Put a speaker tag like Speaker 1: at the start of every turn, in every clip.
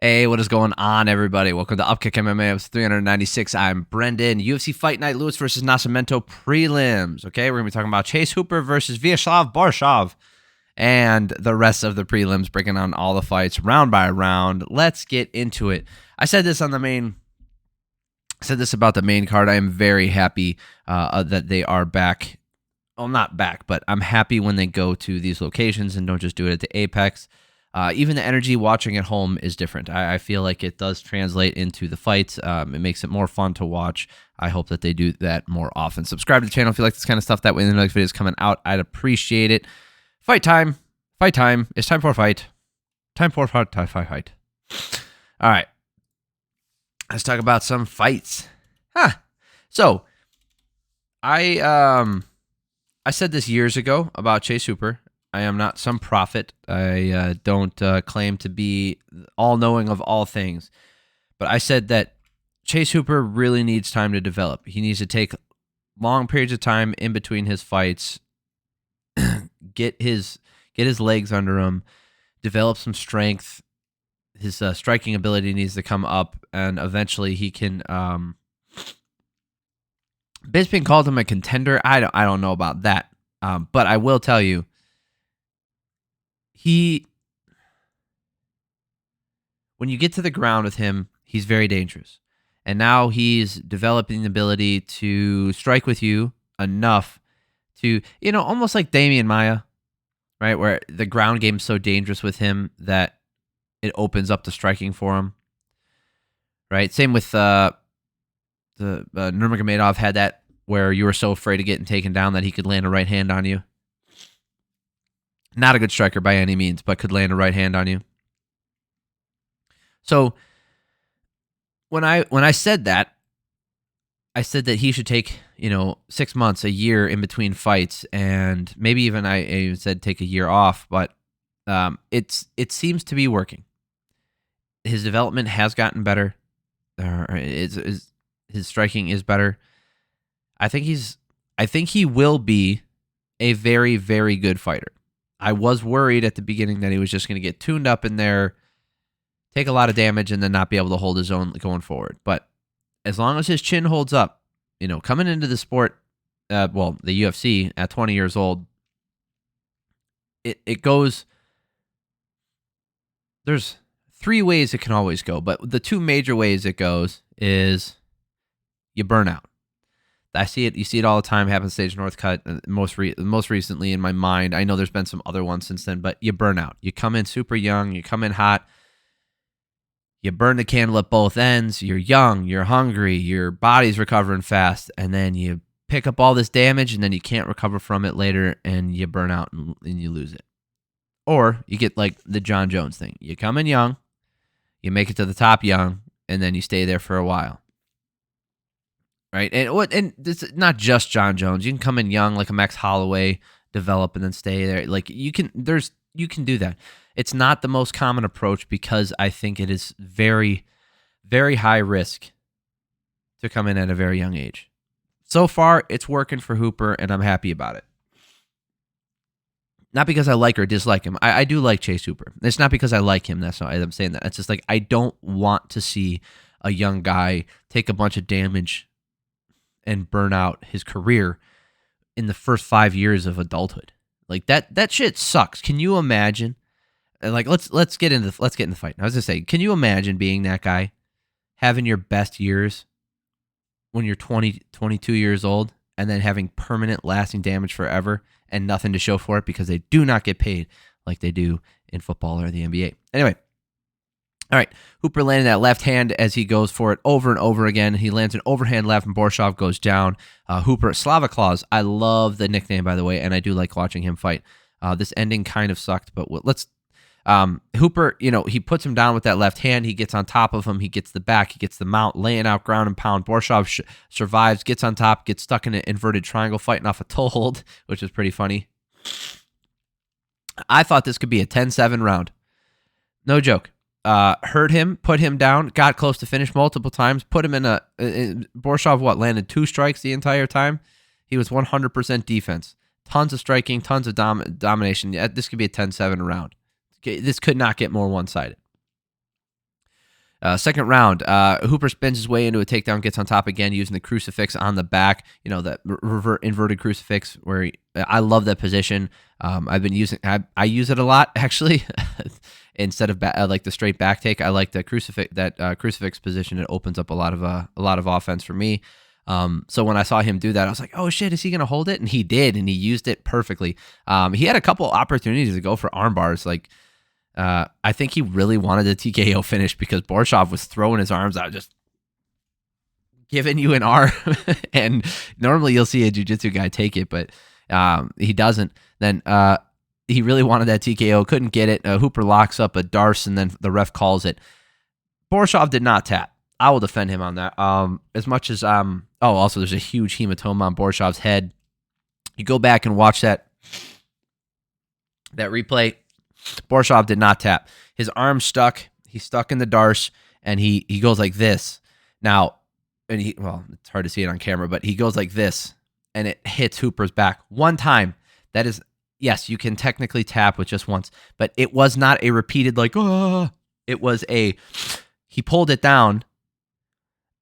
Speaker 1: Hey, what is going on, everybody? Welcome to Upkick MMA episode 396. I'm Brendan. UFC Fight Night, Lewis versus Nascimento prelims. Okay, we're going to be talking about Chase Hooper versus Viacheslav Borshchev and the rest of the prelims, breaking down all the fights round by round. Let's get into it. I said this about the main card. I am very happy that they are back. Well, not back, but I'm happy when they go to these locations and don't just do it at the Apex. Even the energy watching at home is different. I feel like it does translate into the fights. It makes it more fun to watch. I hope that they do that more often. Subscribe to the channel if you like this kind of stuff. That way, when the next video is coming out, I'd appreciate it. Fight time. Fight time. It's time for a fight. Time for a fight. Fight. All right. Let's talk about some fights. So, I said this years ago about Chase Hooper. I am not some prophet. I don't claim to be all-knowing of all things. But I said that Chase Hooper really needs time to develop. He needs to take long periods of time in between his fights, get his legs under him, develop some strength. His striking ability needs to come up, and eventually he can. Bisping called him a contender. I don't know about that, but I will tell you. When you get to the ground with him, he's very dangerous. And now he's developing the ability to strike with you enough to, almost like Damian Maia, right? Where the ground game's so dangerous with him that it opens up the striking for him, right? Same with the Nurmagomedov had that where you were so afraid of getting taken down that he could land a right hand on you. Not a good striker by any means, but could land a right hand on you. So when I said that, I said that he should take 6 months, a year in between fights, and maybe even I even said take a year off. But it seems to be working. His development has gotten better. His striking is better. I think he will be a very, very good fighter. I was worried at the beginning that he was just going to get tuned up in there, take a lot of damage, and then not be able to hold his own going forward. But as long as his chin holds up, coming into the sport, the UFC at 20 years old, it goes. There's 3 ways it can always go, but the 2 major ways it goes is you burn out. I see it. You see it all the time. Happens Stage Northcutt. Most recently in my mind, I know there's been some other ones since then, but you burn out. You come in super young. You come in hot. You burn the candle at both ends. You're young. You're hungry. Your body's recovering fast, and then you pick up all this damage, and then you can't recover from it later, and you burn out and you lose it. Or you get like the John Jones thing. You come in young, you make it to the top young, and then you stay there for a while. Right, and this is not just John Jones. You can come in young, like a Max Holloway, develop, and then stay there. Like you can do that. It's not the most common approach because I think it is very, very high risk to come in at a very young age. So far, it's working for Hooper, and I'm happy about it. Not because I like or dislike him. I do like Chase Hooper. It's not because I like him. That's why I'm saying that. It's just like I don't want to see a young guy take a bunch of damage and burn out his career in the first 5 years of adulthood. Like that shit sucks. Can you imagine? Like let's get into the fight. I was gonna say, can you imagine being that guy, having your best years when you're 20, 22 years old, and then having permanent lasting damage forever and nothing to show for it because they do not get paid like they do in football or the NBA. Anyway. All right, Hooper landed that left hand as he goes for it over and over again. He lands an overhand left, and Borshchev goes down. Hooper, Slava Claus. I love the nickname, by the way, and I do like watching him fight. This ending kind of sucked, but let's. Hooper, he puts him down with that left hand. He gets on top of him. He gets the back. He gets the mount, laying out ground and pound. Borshchev survives, gets on top, gets stuck in an inverted triangle, fighting off a toe hold, which is pretty funny. I thought this could be a 10-7 round. No joke. Hurt him, put him down, got close to finish multiple times, put him in Borshchev, landed 2 strikes the entire time? He was 100% defense. Tons of striking, tons of domination. This could be a 10-7 round. This could not get more one-sided. Second round, Hooper spins his way into a takedown, gets on top again using the crucifix on the back. That inverted crucifix I love that position. I've been using. I use it a lot actually. Instead of like the straight back take, I like the crucifix position. It opens up a lot of offense for me. So when I saw him do that, I was like, oh shit, is he gonna hold it? And he did, and he used it perfectly. He had a couple opportunities to go for arm bars, like. I think he really wanted the TKO finish because Borshchev was throwing his arms out, just giving you an arm. And normally you'll see a jiu-jitsu guy take it, but he doesn't. Then he really wanted that TKO, couldn't get it. Hooper locks up a Darce, and then the ref calls it. Borshchev did not tap. I will defend him on that. As much as also there's a huge hematoma on Borshchev's head. You go back and watch that replay. Borshchev did not tap. His arm stuck. He's stuck in the Darce, and he goes like this. Now, it's hard to see it on camera, but he goes like this, and it hits Hooper's back one time. That is, yes, you can technically tap with just once, but it was not a repeated It was he pulled it down.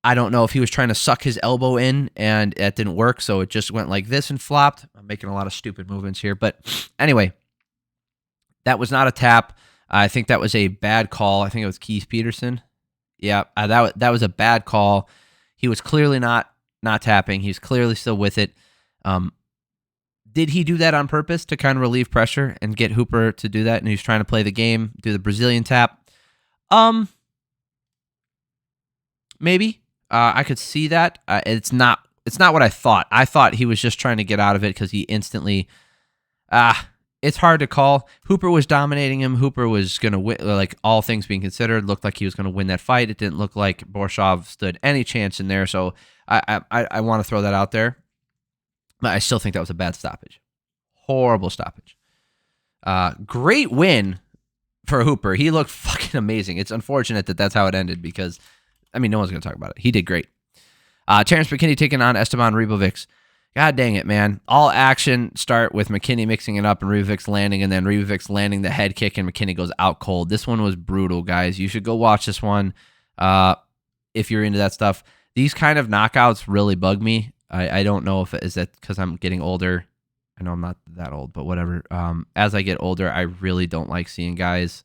Speaker 1: I don't know if he was trying to suck his elbow in, and that didn't work, so it just went like this and flopped. I'm making a lot of stupid movements here, but anyway. That was not a tap. I think that was a bad call. I think it was Keith Peterson. Yeah, that was a bad call. He was clearly not tapping. He was clearly still with it. Did he do that on purpose to kind of relieve pressure and get Hooper to do that? And he was trying to play the game, do the Brazilian tap. Maybe. I could see that. It's not what I thought. I thought he was just trying to get out of it because he instantly. It's hard to call. Hooper was dominating him. Hooper was going to win, like all things being considered, looked like he was going to win that fight. It didn't look like Borshchev stood any chance in there. So I want to throw that out there. But I still think that was a bad stoppage. Horrible stoppage. Great win for Hooper. He looked fucking amazing. It's unfortunate that that's how it ended because, no one's going to talk about it. He did great. Terrance McKinney taking on Esteban Ribovics. God dang it, man. All action start with McKinney mixing it up and Ribovics landing, and then Ribovics landing the head kick, and McKinney goes out cold. This one was brutal, guys. You should go watch this one if you're into that stuff. These kind of knockouts really bug me. I don't know if is that because I'm getting older. I know I'm not that old, but whatever. As I get older, I really don't like seeing guys.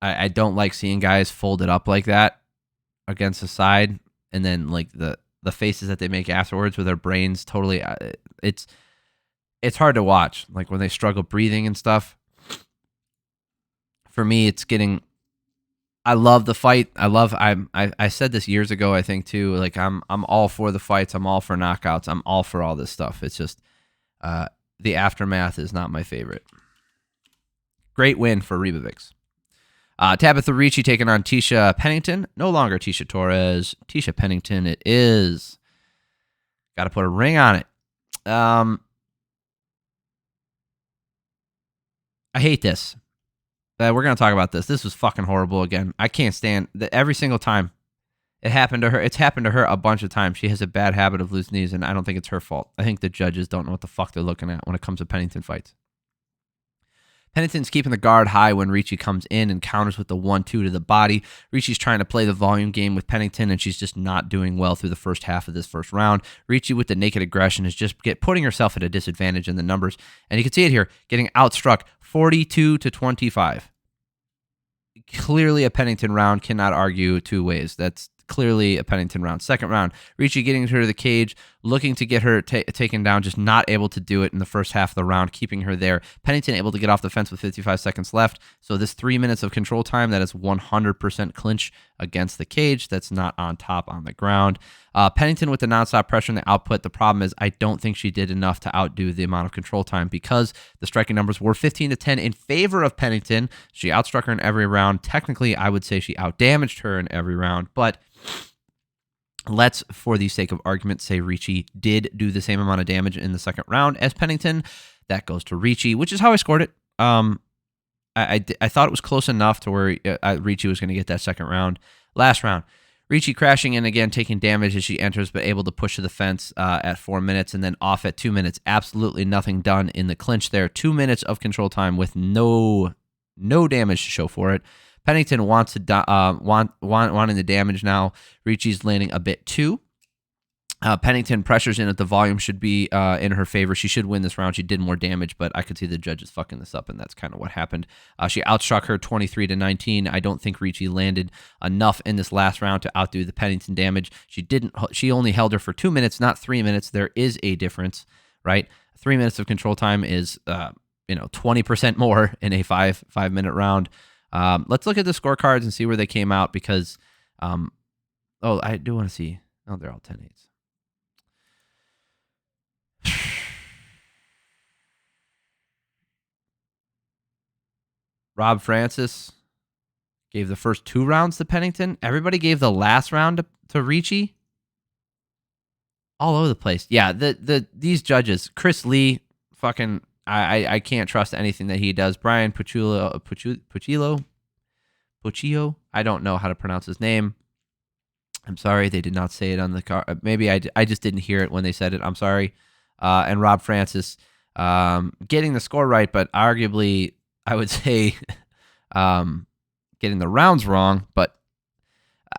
Speaker 1: I don't like seeing guys folded up like that against the side. And then like the faces that they make afterwards with their brains totally, it's hard to watch. Like when they struggle breathing and stuff. For me, it's getting. I love the fight. I said this years ago. I think too. Like I'm all for the fights. I'm all for knockouts. I'm all for all this stuff. It's just the aftermath is not my favorite. Great win for Ribovics. Tabatha Ricci taking on Tecia Pennington. No longer Tecia Torres. Tecia Pennington it is. Got to put a ring on it. I hate this. We're going to talk about this. This was fucking horrible again. I can't stand that every single time it happened to her. It's happened to her a bunch of times. She has a bad habit of loose knees, and I don't think it's her fault. I think the judges don't know what the fuck they're looking at when it comes to Pennington fights. Pennington's keeping the guard high when Ricci comes in and counters with the 1-2 to the body. Ricci's trying to play the volume game with Pennington, and she's just not doing well through the first half of this first round. Ricci with the naked aggression is just putting herself at a disadvantage in the numbers, and you can see it here, getting outstruck 42-25. Clearly a Pennington round, cannot argue two ways. That's clearly a Pennington round. Second round, Ricci getting her to the cage, looking to get her taken down, just not able to do it in the first half of the round, keeping her there. Pennington able to get off the fence with 55 seconds left. So this 3 minutes of control time, that is 100% clinch against the cage. That's not on top on the ground. Pennington with the nonstop pressure and the output. The problem is I don't think she did enough to outdo the amount of control time because the striking numbers were 15-10 in favor of Pennington. She outstruck her in every round. Technically, I would say she outdamaged her in every round, but let's, for the sake of argument, say Ricci did do the same amount of damage in the second round as Pennington. That goes to Ricci, which is how I scored it. I thought it was close enough to where Ricci was going to get that second round. Last round, Ricci crashing in again, taking damage as she enters, but able to push to the fence at 4 minutes and then off at 2 minutes. Absolutely nothing done in the clinch there. 2 minutes of control time with no no damage to show for it. Pennington wants to wanting the damage now. Ricci's landing a bit too. Pennington pressures in at the volume should be in her favor. She should win this round. She did more damage, but I could see the judges fucking this up, and that's kind of what happened. She outstruck her 23-19. I don't think Ricci landed enough in this last round to outdo the Pennington damage. She only held her for 2 minutes, not 3 minutes. There is a difference, right? 3 minutes of control time is 20% more in a 5-minute round. Let's look at the scorecards and see where they came out because, I do want to see. Oh, they're all 10-8s. Rob Francis gave the first 2 rounds to Pennington. Everybody gave the last round to Ricci. All over the place. Yeah, these judges, Chris Lee, fucking, I can't trust anything that he does. Brian Pucillo, I don't know how to pronounce his name. I'm sorry, they did not say it on the card. Maybe I just didn't hear it when they said it. I'm sorry. And Rob Francis getting the score right, but arguably, I would say getting the rounds wrong. But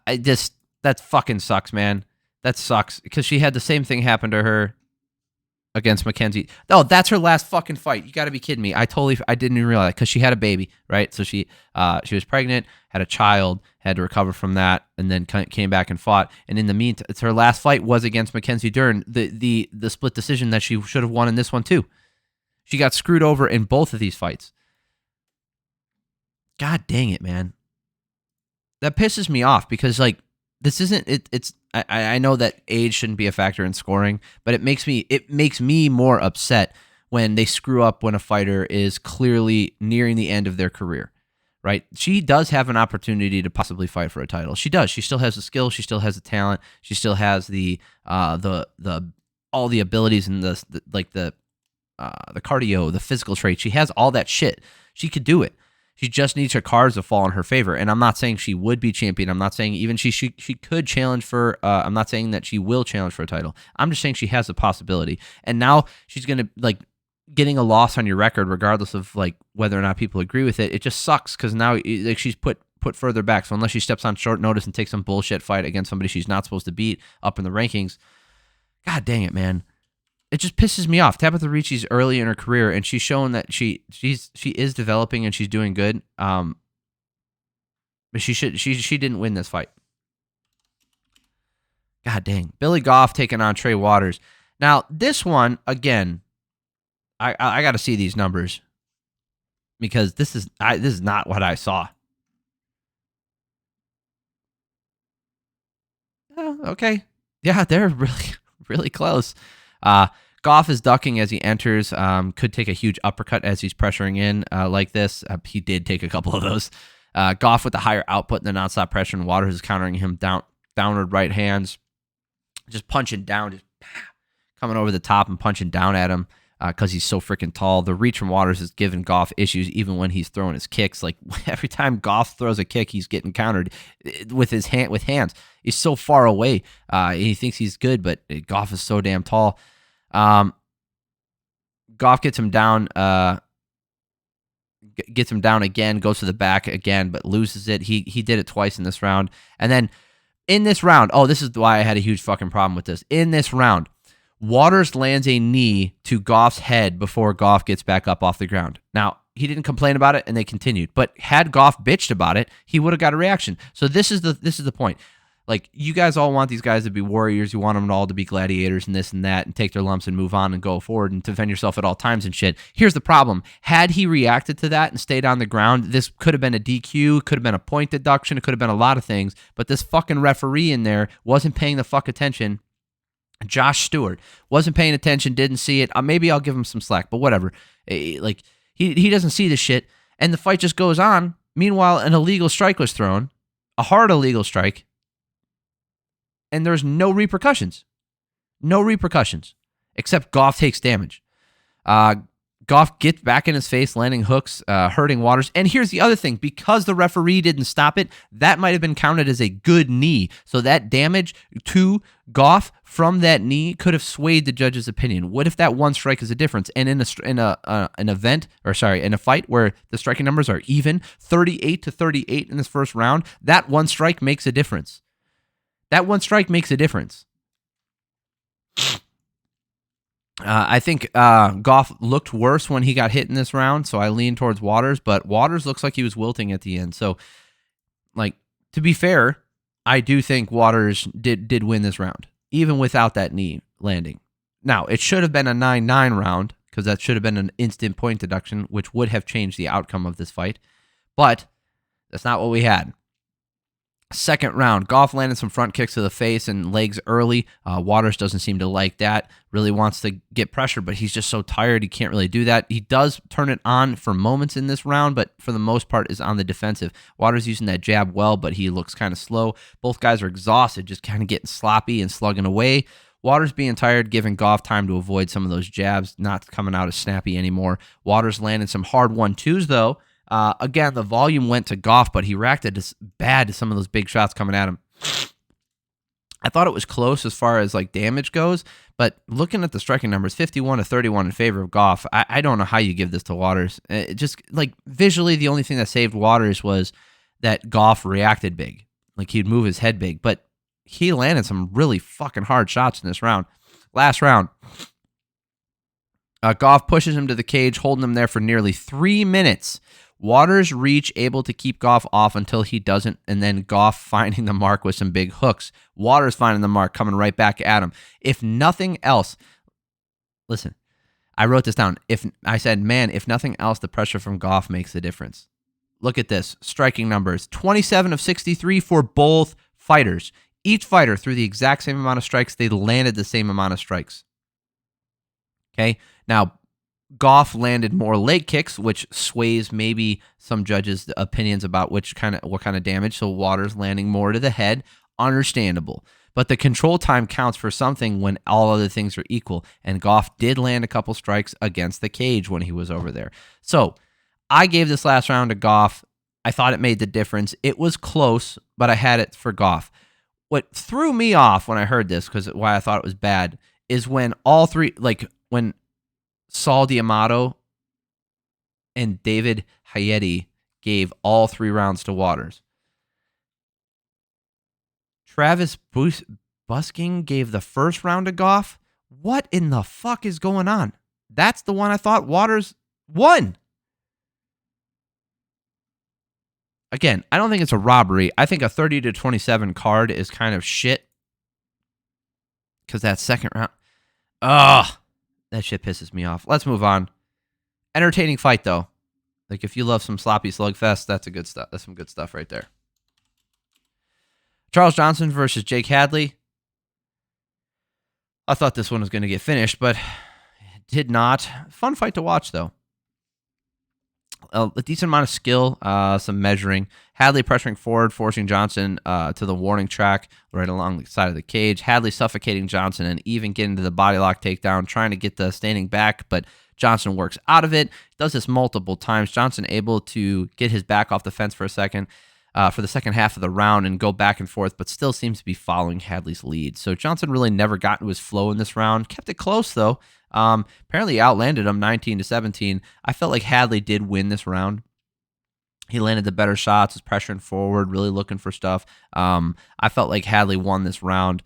Speaker 1: that fucking sucks, man. That sucks because she had the same thing happen to her against Mackenzie. Oh, that's her last fucking fight. You got to be kidding me. I didn't even realize because she had a baby, right? So she was pregnant, had a child, had to recover from that, and then came back and fought. And in the meantime, her last fight was against Mackenzie Dern, the split decision that she should have won in this one too. She got screwed over in both of these fights. God dang it, man. That pisses me off because this isn't it. I know that age shouldn't be a factor in scoring, but it makes me more upset when they screw up when a fighter is clearly nearing the end of their career, right? She does have an opportunity to possibly fight for a title. She does. She still has the skill. She still has the talent. She still has the all the abilities and the cardio, the physical traits. She has all that shit. She could do it. She just needs her cards to fall in her favor. And I'm not saying she would be champion. I'm not saying even she could challenge for, I'm not saying that she will challenge for a title. I'm just saying she has the possibility. And now she's going to, getting a loss on your record, regardless of, whether or not people agree with it, it just sucks because now, she's put further back. So unless she steps on short notice and takes some bullshit fight against somebody she's not supposed to beat up in the rankings, God dang it, man. It just pisses me off. Tabatha Ricci's early in her career, and she's showing that she is developing and she's doing good. But she didn't win this fight. God dang. Billy Goff taking on Trey Waters. Now this one again, I got to see these numbers because this is not what I saw. Oh, okay. Yeah, they're really close. Goff is ducking as he enters. Could take a huge uppercut as he's pressuring in like this. He did take a couple of those. Goff with the higher output and the nonstop pressure, and Waters is countering him downward right hands, just punching down, just coming over the top and punching down at him because he's so freaking tall. The reach from Waters is giving Goff issues even when he's throwing his kicks. Like every time Goff throws a kick, he's getting countered with hands. He's so far away. He thinks he's good, but Goff is so damn tall. Goff gets him down. Gets him down again. Goes to the back again, but loses it. He did it twice in this round, and then in this round, this is why I had a huge fucking problem with this. In this round, Waters lands a knee to Goff's head before Goff gets back up off the ground. Now, he didn't complain about it, and they continued. But had Goff bitched about it, he would have got a reaction. So this is the point. You guys all want these guys to be warriors. You want them all to be gladiators and this and that and take their lumps and move on and go forward and defend yourself at all times and shit. Here's the problem. Had he reacted to that and stayed on the ground, this could have been a DQ, could have been a point deduction, it could have been a lot of things. But this fucking referee in there wasn't paying the fuck attention. Josh Stewart wasn't paying attention, didn't see it. Maybe I'll give him some slack, but whatever. He doesn't see this shit, and the fight just goes on. Meanwhile, an illegal strike was thrown, a hard illegal strike, and there's no repercussions. No repercussions, except Goff takes damage. Goff gets back in his face, landing hooks, hurting Waters. And here's the other thing. Because the referee didn't stop it, that might have been counted as a good knee. So that damage to Goff from that knee could have swayed the judge's opinion. What if that one strike is a difference? And in a fight where the striking numbers are even, 38-38 in this first round, that one strike makes a difference. That one strike makes a difference. I think Goff looked worse when he got hit in this round, so I lean towards Waters, but Waters looks like he was wilting at the end. So, to be fair, I do think Waters did win this round, even without that knee landing. Now, it should have been a 9-9 round, because that should have been an instant point deduction, which would have changed the outcome of this fight, but that's not what we had. Second round, Goff landed some front kicks to the face and legs early. Waters doesn't seem to like that. Really wants to get pressure, but he's just so tired he can't really do that. He does turn it on for moments in this round, but for the most part is on the defensive. Waters using that jab well, but he looks kind of slow. Both guys are exhausted, just kind of getting sloppy and slugging away. Waters being tired, giving Goff time to avoid some of those jabs, not coming out as snappy anymore. Waters landed some hard 1-2s, though. Again, the volume went to Goff, but he reacted bad to some of those big shots coming at him. I thought it was close as far as damage goes, but looking at the striking numbers, 51-31 in favor of Goff, I don't know how you give this to Waters. Just visually, the only thing that saved Waters was that Goff reacted big. He'd move his head big, but he landed some really fucking hard shots in this round. Last round, Goff pushes him to the cage, holding him there for nearly 3 minutes. Waters' reach able to keep Goff off until he doesn't, and then Goff finding the mark with some big hooks. Waters finding the mark, coming right back at him. If nothing else, listen, I wrote this down. If nothing else, the pressure from Goff makes a difference. Look at this. Striking numbers, 27 of 63 for both fighters. Each fighter threw the exact same amount of strikes. They landed the same amount of strikes. Okay, now Goff landed more leg kicks, which sways maybe some judges' opinions about what kind of damage. So Waters landing more to the head, understandable. But the control time counts for something when all other things are equal. And Goff did land a couple strikes against the cage when he was over there. So I gave this last round to Goff. I thought it made the difference. It was close, but I had it for Goff. What threw me off when I heard this, because why I thought it was bad, is when all three, when Saul D'Amato and David Hayedi gave all 3 rounds to Waters. Travis Busking gave the first round to Goff. What in the fuck is going on? That's the one I thought Waters won. Again, I don't think it's a robbery. I think a 30-27 card is kind of shit. Because that second round... that shit pisses me off. Let's move on. Entertaining fight, though. If you love some sloppy slugfest, that's a good stuff. That's some good stuff right there. Charles Johnson versus Jake Hadley. I thought this one was going to get finished, but it did not. Fun fight to watch, though. A decent amount of skill, some measuring. Hadley pressuring forward, forcing Johnson to the warning track right along the side of the cage. Hadley suffocating Johnson and even getting to the body lock takedown, trying to get the standing back, but Johnson works out of it. Does this multiple times. Johnson able to get his back off the fence for a second, for the second half of the round and go back and forth, but still seems to be following Hadley's lead. So Johnson really never got into his flow in this round. Kept it close, though. Apparently outlanded him 19-17. I felt like Hadley did win this round. He landed the better shots, was pressuring forward, really looking for stuff. I felt like Hadley won this round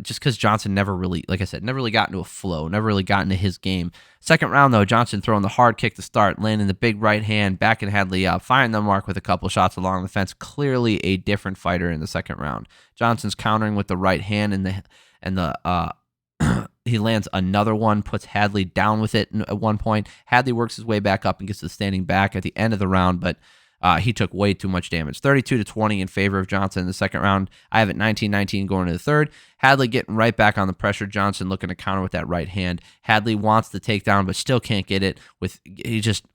Speaker 1: just because Johnson never really, like I said, never really got into a flow, never really got into his game. Second round, though, Johnson throwing the hard kick to start, landing the big right hand, backing Hadley up, finding the mark with a couple shots along the fence. Clearly a different fighter in the second round. Johnson's countering with the right hand and the he lands another one, puts Hadley down with it at one point. Hadley works his way back up and gets the standing back at the end of the round, but he took way too much damage. 32-20 in favor of Johnson in the second round. I have it 19-19 going to the third. Hadley getting right back on the pressure. Johnson looking to counter with that right hand. Hadley wants the takedown, but still can't get it. He just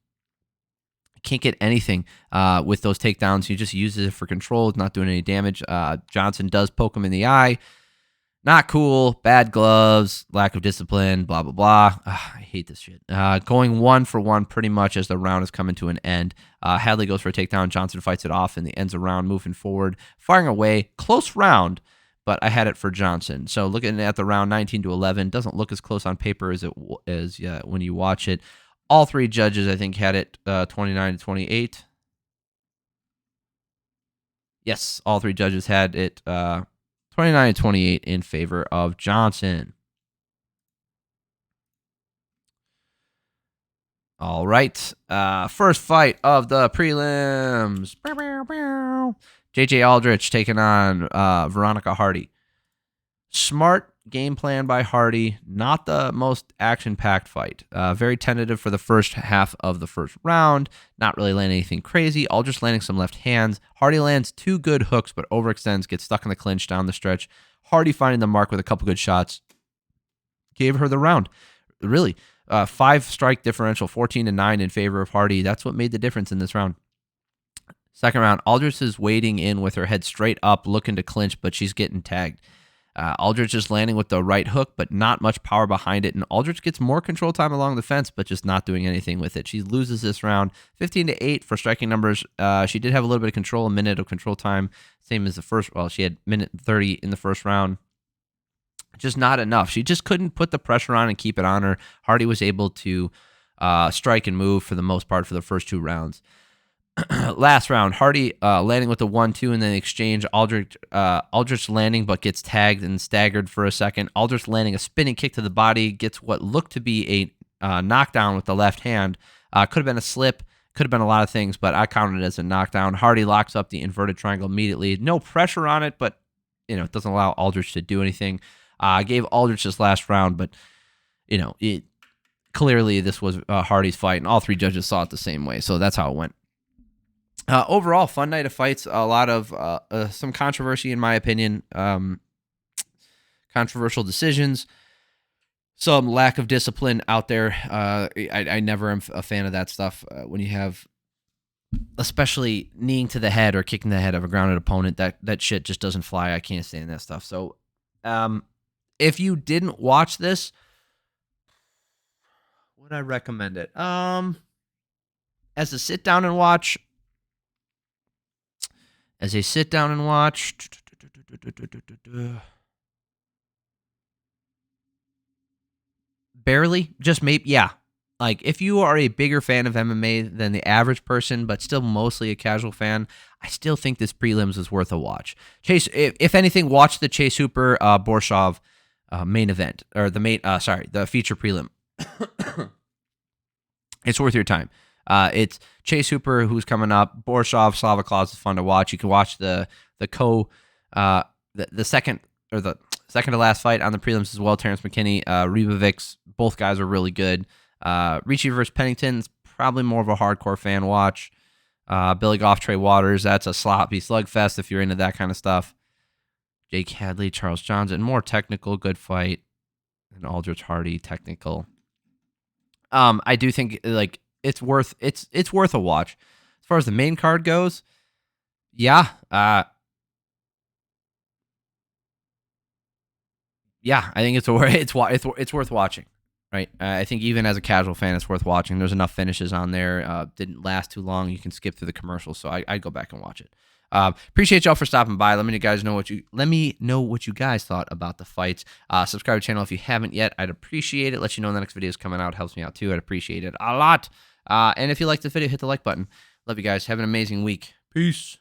Speaker 1: can't get anything with those takedowns. He just uses it for control. It's not doing any damage. Johnson does poke him in the eye. Not cool, bad gloves, lack of discipline, blah, blah, blah. I hate this shit. Going 1 for 1 pretty much as the round is coming to an end. Hadley goes for a takedown. Johnson fights it off and the ends of round, moving forward, firing away. Close round, but I had it for Johnson. So looking at the round 19-11, doesn't look as close on paper as it is when you watch it. All three judges, I think, had it 29-28. Yes, all three judges had it 29-28 in favor of Johnson. All right. First fight of the prelims. JJ Aldrich taking on Veronica Hardy. Smart game plan by Hardy. Not the most action-packed fight. Very tentative for the first half of the first round. Not really landing anything crazy. Aldrich landing some left hands. Hardy lands 2 good hooks, but overextends, gets stuck in the clinch down the stretch. Hardy finding the mark with a couple good shots. Gave her the round. Really. 5-strike differential, 14-9 in favor of Hardy. That's what made the difference in this round. Second round, Aldrich is wading in with her head straight up, looking to clinch, but she's getting tagged. Aldrich is landing with the right hook, but not much power behind it, and Aldrich gets more control time along the fence, but just not doing anything with it. She loses this round, 15-8 for striking numbers. She did have a little bit of control, a minute of control time, same as the first. Well, she had minute 30 in the first round. Just not enough. She just couldn't put the pressure on and keep it on her. Hardy was able to strike and move for the most part for the first 2 rounds. Last round, Hardy landing with the 1-2 and then exchange. Aldrich landing but gets tagged and staggered for a second. Aldrich landing a spinning kick to the body, gets what looked to be a knockdown with the left hand. Could have been a slip, could have been a lot of things, but I counted it as a knockdown. Hardy locks up the inverted triangle immediately. No pressure on it, but it doesn't allow Aldrich to do anything. Gave Aldrich this last round, but clearly this was Hardy's fight, and all 3 judges saw it the same way, so that's how it went. Overall, fun night of fights. A lot of some controversy, in my opinion. Controversial decisions. Some lack of discipline out there. I never am a fan of that stuff. When you have, especially kneeing to the head or kicking the head of a grounded opponent, that shit just doesn't fly. I can't stand that stuff. So, if you didn't watch this, would I recommend it? As a sit down and watch. Barely, just maybe, yeah. Like, if you are a bigger fan of MMA than the average person, but still mostly a casual fan, I still think this prelims is worth a watch. Chase, if anything, watch the Chase Hooper Borshchev main event, or the feature prelim. It's worth your time. It's Chase Hooper who's coming up. Borshchev, Slava Claus is fun to watch. You can watch the second to last fight on the prelims as well. Terrance McKinney, Ribovics, both guys are really good. Ricci versus Pennington is probably more of a hardcore fan watch. Billy Goff, Trey Waters, that's a sloppy slugfest if you're into that kind of stuff. Jake Hadley, Charles Johnson, more technical, good fight. And Aldrich Hardy, technical. I do think it's worth a watch. As far as the main card goes, yeah. I think it's worth watching. Right. I think even as a casual fan, it's worth watching. There's enough finishes on there. Didn't last too long. You can skip through the commercials, so I'd go back and watch it. Appreciate y'all for stopping by. Let me know what you guys thought about the fights. Subscribe to the channel if you haven't yet. I'd appreciate it. Let you know when the next video is coming out. It helps me out too. I'd appreciate it a lot. And if you like this video, hit the like button. Love you guys. Have an amazing week. Peace.